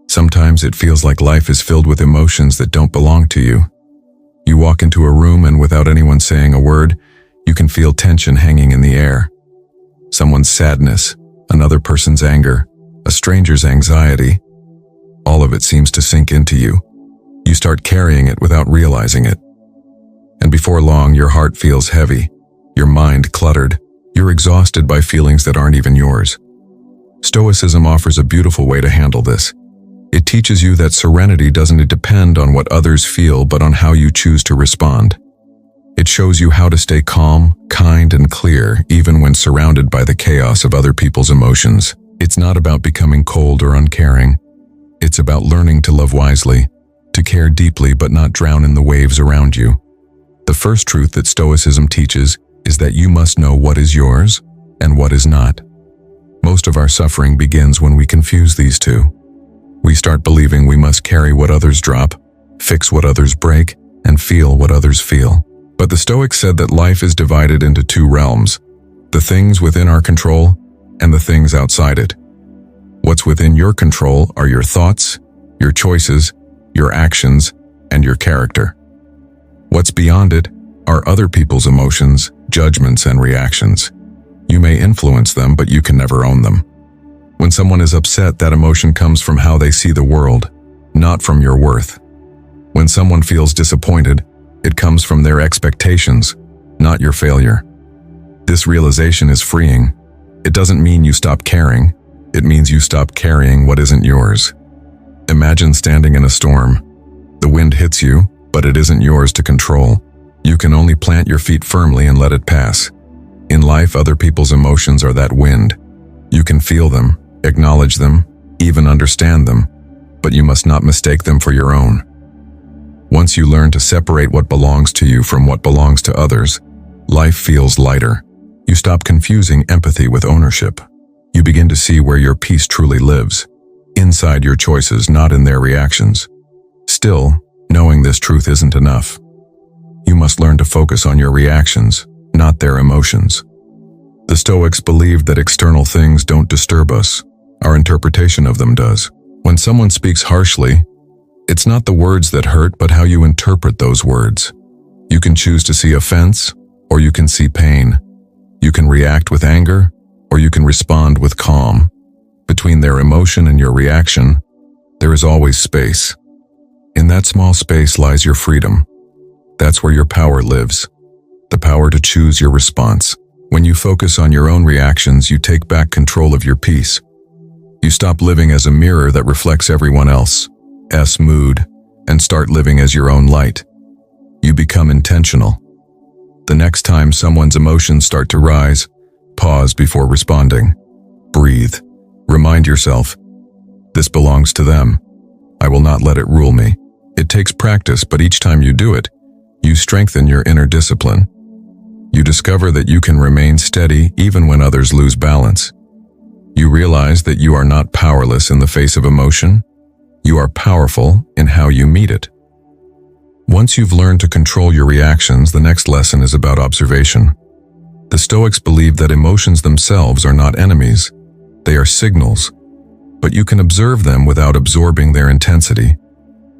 Sometimes it feels like life is filled with emotions that don't belong to you. You walk into a room and without anyone saying a word, you can feel tension hanging in the air. Someone's sadness, another person's anger, a stranger's anxiety. All of it seems to sink into you. You start carrying it without realizing it. And before long, your heart feels heavy, your mind cluttered. You're exhausted by feelings that aren't even yours. Stoicism offers a beautiful way to handle this. It teaches you that serenity doesn't depend on what others feel, but on how you choose to respond. It shows you how to stay calm, kind, and clear, even when surrounded by the chaos of other people's emotions. It's not about becoming cold or uncaring. It's about learning to love wisely, to care deeply but not drown in the waves around you. The first truth that Stoicism teaches is that you must know what is yours and what is not. Most of our suffering begins when we confuse these two. We start believing we must carry what others drop, fix what others break, and feel what others feel. But the Stoics said that life is divided into two realms, the things within our control and the things outside it. What's within your control are your thoughts, your choices, your actions, and your character. What's beyond it are other people's emotions, judgments, and reactions. You may influence them, but you can never own them. When someone is upset, that emotion comes from how they see the world, not from your worth. When someone feels disappointed, it comes from their expectations, not your failure. This realization is freeing. It doesn't mean you stop caring. It means you stop carrying what isn't yours. Imagine standing in a storm. The wind hits you, but it isn't yours to control. You can only plant your feet firmly and let it pass. In life, other people's emotions are that wind. You can feel them, acknowledge them, even understand them, but you must not mistake them for your own. Once you learn to separate what belongs to you from what belongs to others, life feels lighter. You stop confusing empathy with ownership. You begin to see where your peace truly lives, inside your choices, not in their reactions. Still, knowing this truth isn't enough. You must learn to focus on your reactions, not their emotions. The Stoics believed that external things don't disturb us. Our interpretation of them does. When someone speaks harshly, it's not the words that hurt, but how you interpret those words. You can choose to see offense, or you can see pain. You can react with anger, or you can respond with calm. Between their emotion and your reaction, there is always space. In that small space lies your freedom. That's where your power lives. The power to choose your response. When you focus on your own reactions, you take back control of your peace. You stop living as a mirror that reflects everyone else's mood and start living as your own light. You become intentional. The next time someone's emotions start to rise, pause before responding. Breathe. Remind yourself, this belongs to them. I will not let it rule me. It takes practice, but each time you do it, you strengthen your inner discipline. You discover that you can remain steady even when others lose balance. You realize that you are not powerless in the face of emotion. You are powerful in how you meet it. Once you've learned to control your reactions, the next lesson is about observation. The Stoics believe that emotions themselves are not enemies. They are signals, but you can observe them without absorbing their intensity.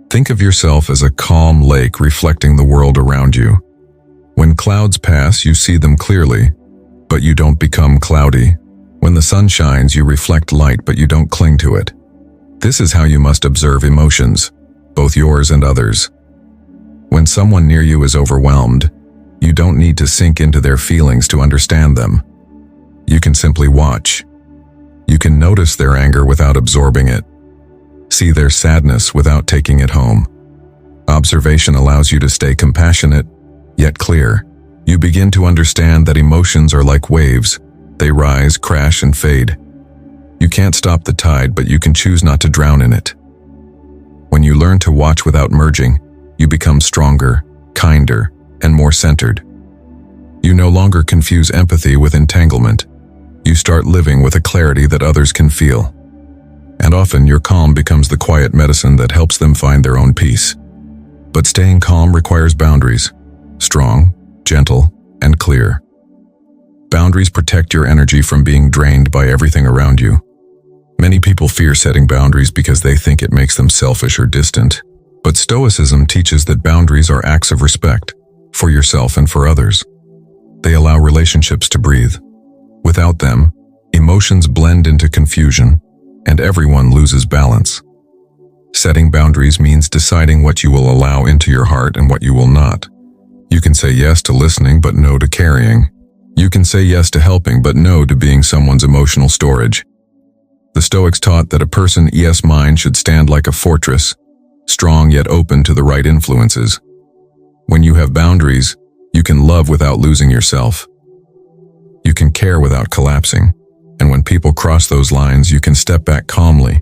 Think of yourself as a calm lake reflecting the world around you. When clouds pass, you see them clearly, but you don't become cloudy. When the sun shines, you reflect light, but you don't cling to it. This is how you must observe emotions, both yours and others. When someone near you is overwhelmed, you don't need to sink into their feelings to understand them. You can simply watch. You can notice their anger without absorbing it. See their sadness without taking it home. Observation allows you to stay compassionate, yet clear. You begin to understand that emotions are like waves. They rise, crash, and fade. You can't stop the tide, but you can choose not to drown in it. When you learn to watch without merging, you become stronger, kinder, and more centered. You no longer confuse empathy with entanglement. You start living with a clarity that others can feel. And often your calm becomes the quiet medicine that helps them find their own peace. But staying calm requires boundaries, strong, gentle, and clear. Boundaries protect your energy from being drained by everything around you. Many people fear setting boundaries because they think it makes makes them selfish or distant. But Stoicism teaches that boundaries are acts of respect, for yourself and for others. They allow relationships to breathe. Without them, emotions blend into confusion, and everyone loses balance. Setting boundaries means deciding what you will allow into your heart and what you will not. You can say yes to listening but no to carrying. You can say yes to helping but no to being someone's emotional storage. The Stoics taught that a person's mind should stand like a fortress, strong yet open to the right influences. When you have boundaries, you can love without losing yourself. You can care without collapsing, and when people cross those lines, you can step back calmly,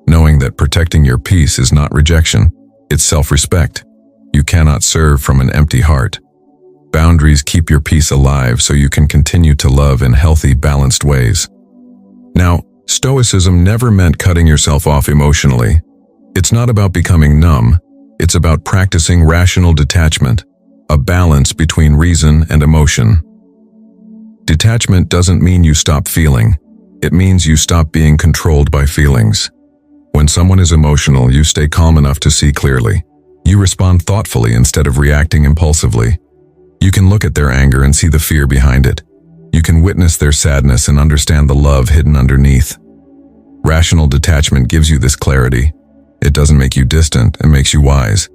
knowing that protecting your peace is not rejection, it's self-respect. You cannot serve from an empty heart. Boundaries keep your peace alive so you can continue to love in healthy, balanced ways. Now, Stoicism never meant cutting yourself off emotionally. It's not about becoming numb, it's about practicing rational detachment, a balance between reason and emotion. Detachment doesn't mean you stop feeling, it means you stop being controlled by feelings. When someone is emotional, you stay calm enough to see clearly. You respond thoughtfully instead of reacting impulsively. You can look at their anger and see the fear behind it. You can witness their sadness and understand the love hidden underneath. Rational detachment gives you this clarity. It doesn't make you distant, it makes you wise.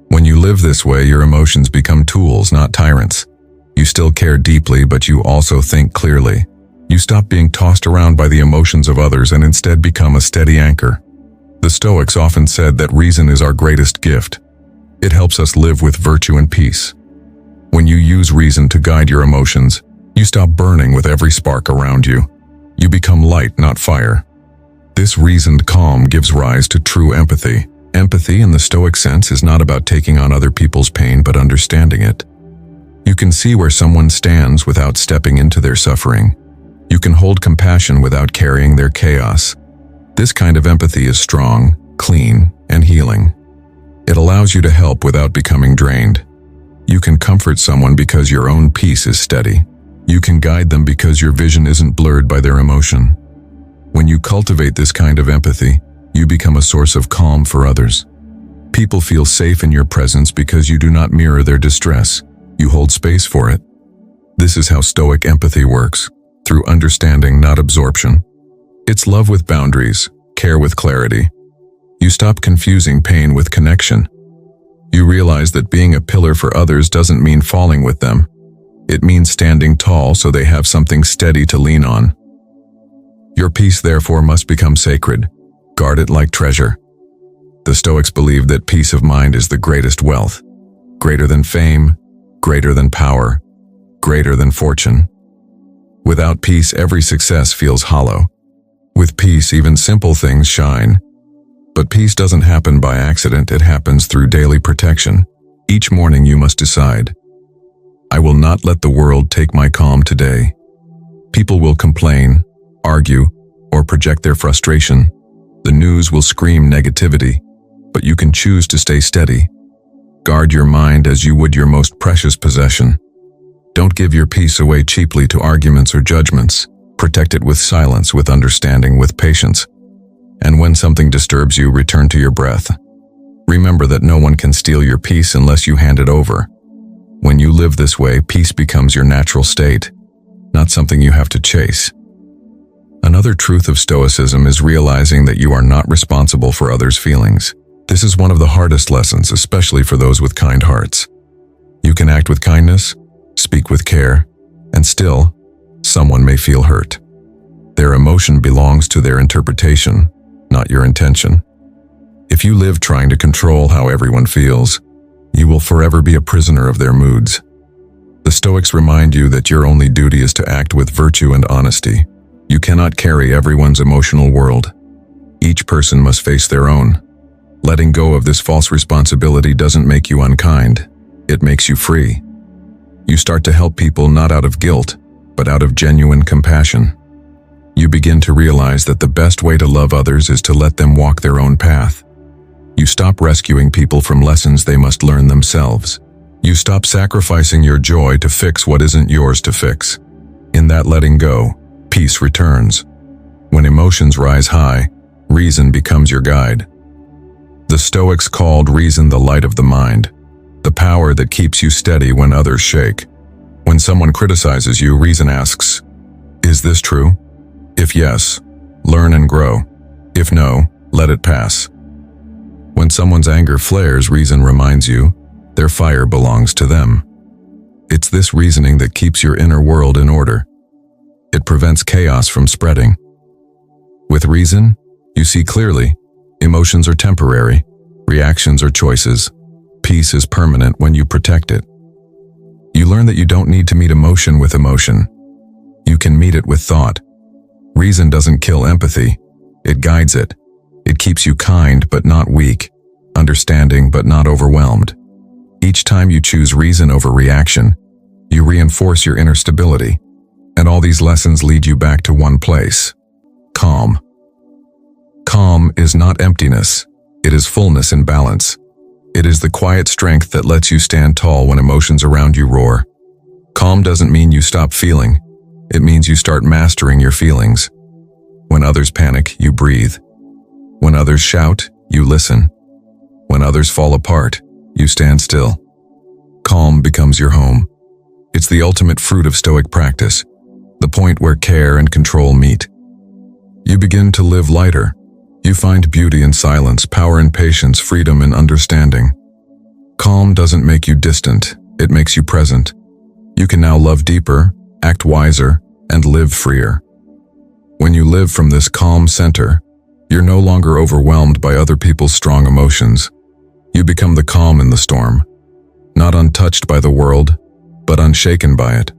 When you live this way, your emotions become tools, not tyrants. You still care deeply, but you also think clearly. You stop being tossed around by the emotions of others and instead become a steady anchor. The Stoics often said that reason is our greatest gift. It helps us live with virtue and peace. When you use reason to guide your emotions, you stop burning with every spark around you. You become light, not fire. This reasoned calm gives rise to true empathy. Empathy in the Stoic sense is not about taking on other people's pain but understanding it. You can see where someone stands without stepping into their suffering. You can hold compassion without carrying their chaos. This kind of empathy is strong, clean, and healing. It allows you to help without becoming drained. You can comfort someone because your own peace is steady. You can guide them because your vision isn't blurred by their emotion. When you cultivate this kind of empathy, you become a source of calm for others. People feel safe in your presence because you do not mirror their distress. You hold space for it. This is how Stoic empathy works, through understanding, not absorption. It's love with boundaries, care with clarity. You stop confusing pain with connection. You realize that being a pillar for others doesn't mean falling with them. It means standing tall so they have something steady to lean on. Your peace, therefore, must become sacred. Guard it like treasure. The Stoics believed that peace of mind is the greatest wealth, greater than fame, greater than power, greater than fortune. Without peace, every success feels hollow. With peace, even simple things shine. But peace doesn't happen by accident, it happens through daily protection. Each morning you must decide, I will not let the world take my calm today. People will complain, argue, or project their frustration. The news will scream negativity, but you can choose to stay steady. Guard your mind as you would your most precious possession. Don't give your peace away cheaply to arguments or judgments. Protect it with silence, with understanding, with patience. And when something disturbs you, return to your breath. Remember that no one can steal your peace unless you hand it over. When you live this way, peace becomes your natural state, not something you have to chase. Another truth of Stoicism is realizing that you are not responsible for others' feelings. This is one of the hardest lessons, especially for those with kind hearts. You can act with kindness, speak with care, and still, someone may feel hurt. Their emotion belongs to their interpretation, not your intention. If you live trying to control how everyone feels, you will forever be a prisoner of their moods. The Stoics remind you that your only duty is to act with virtue and honesty. You cannot carry everyone's emotional world. Each person must face their own. Letting go of this false responsibility doesn't make you unkind. It makes you free. You start to help people not out of guilt, but out of genuine compassion. You begin to realize that the best way to love others is to let them walk their own path. You stop rescuing people from lessons they must learn themselves. You stop sacrificing your joy to fix what isn't yours to fix. In that letting go, peace returns. When emotions rise high, reason becomes your guide. The Stoics called reason the light of the mind, the power that keeps you steady when others shake. When someone criticizes you, reason asks, "Is this true?" If yes, learn and grow. If no, let it pass. When someone's anger flares, reason reminds you, their fire belongs to them. It's this reasoning that keeps your inner world in order. It prevents chaos from spreading. With reason, you see clearly. Emotions are temporary, reactions are choices. Peace is permanent when you protect it. You learn that you don't need to meet emotion with emotion. You can meet it with thought. Reason doesn't kill empathy, it guides it. It keeps you kind but not weak, understanding but not overwhelmed. Each time you choose reason over reaction, you reinforce your inner stability. And all these lessons lead you back to one place: calm. Calm is not emptiness, it is fullness in balance. It is the quiet strength that lets you stand tall when emotions around you roar. Calm doesn't mean you stop feeling, it means you start mastering your feelings. When others panic, you breathe. When others shout, you listen. When others fall apart, you stand still. Calm becomes your home. It's the ultimate fruit of Stoic practice, the point where care and control meet. You begin to live lighter. You find beauty in silence, power in patience, freedom in understanding. Calm doesn't make you distant, it makes you present. You can now love deeper, act wiser, and live freer. When you live from this calm center, you're no longer overwhelmed by other people's strong emotions. You become the calm in the storm, not untouched by the world, but unshaken by it.